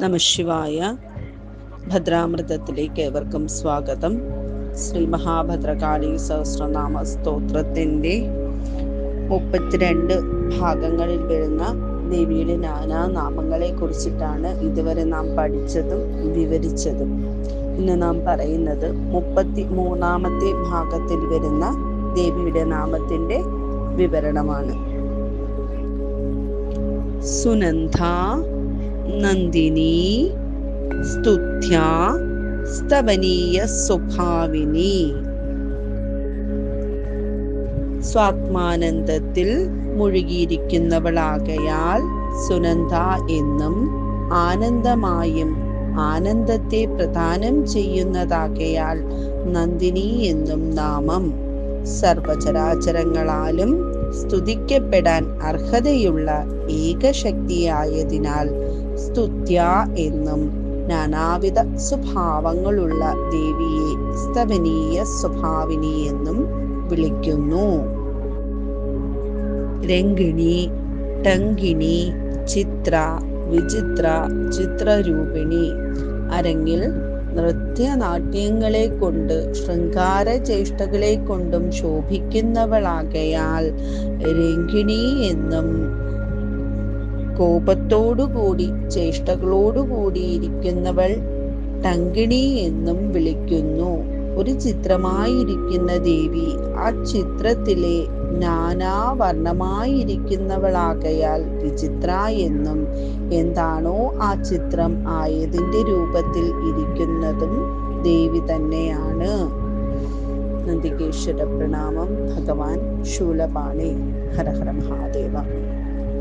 നമഃശിവായ. ഭദ്രാമൃതത്തിലേക്ക് ഏവർക്കും സ്വാഗതം. ശ്രീ മഹാഭദ്രകാളി സഹസ്രനാമ സ്തോത്രത്തിൻ്റെ 32 ഭാഗങ്ങളിൽ വരുന്ന ദേവിയുടെ നാനാനാമങ്ങളെ കുറിച്ചിട്ടാണ് ഇതുവരെ നാം പഠിച്ചതും വിവരിച്ചതും. ഇന്ന് നാം പറയുന്നത് 33ാമത്തെ ഭാഗത്തിൽ വരുന്ന ദേവിയുടെ നാമത്തിൻ്റെ വിവരണമാണ്. സുനന്ദ, നന്ദിനി, സ്തുത്യ, സ്തവനീയ സ്വഭാവിനി. സ്വാത്മാനന്ദത്തിൽ മുഴുകിയിരിക്കുന്നവളാകയാൽ സുനന്ദ എന്നും, ആനന്ദമായും ആനന്ദത്തെ പ്രദാനം ചെയ്യുന്നതാകയാൽ നന്ദിനി എന്നും നാമം. സർവചരാചരങ്ങളാലും സ്തുതിക്കപ്പെടാൻ അർഹതയുള്ള ഏകശക്തിയായതിനാൽ സ്തുത്യ എന്നും, നാനാവിധ സ്വഭാവങ്ങളുള്ള ദേവിയെ സ്തവനീയ സ്വഭാവിനി എന്നും വിളിക്കുന്നു. രംഗിണി, ടങ്കിണി, ചിത്ര, വിചിത്ര, ചിത്രരൂപിണി. അരങ്ങിൽ നൃത്യനാട്യങ്ങളെ കൊണ്ട് ശൃംഗാര ചേഷ്ടകളെ കൊണ്ടും ശോഭിക്കുന്നവളാകയാൽ രംഗിണി എന്നും, കോപത്തോടുകൂടി ചേഷ്ടകളോടുകൂടിയിരിക്കുന്നവൾ ടങ്കിണി എന്നും വിളിക്കുന്നു. ഒരു ചിത്രമായിരിക്കുന്ന ദേവി ആ ചിത്രത്തിലെ നാനാവർണ്ണമായിരിക്കുന്നവളാകയാൽ വിചിത്ര എന്നും, എന്താണോ ആ ചിത്രം ആയതിൻ്റെ രൂപത്തിൽ ഇരിക്കുന്നതും ദേവി തന്നെയാണ്. നന്ദികേശ്വര പ്രണാമം. ഭഗവാൻ ശൂലപാണി. ഹര ഹര മഹാദേവ.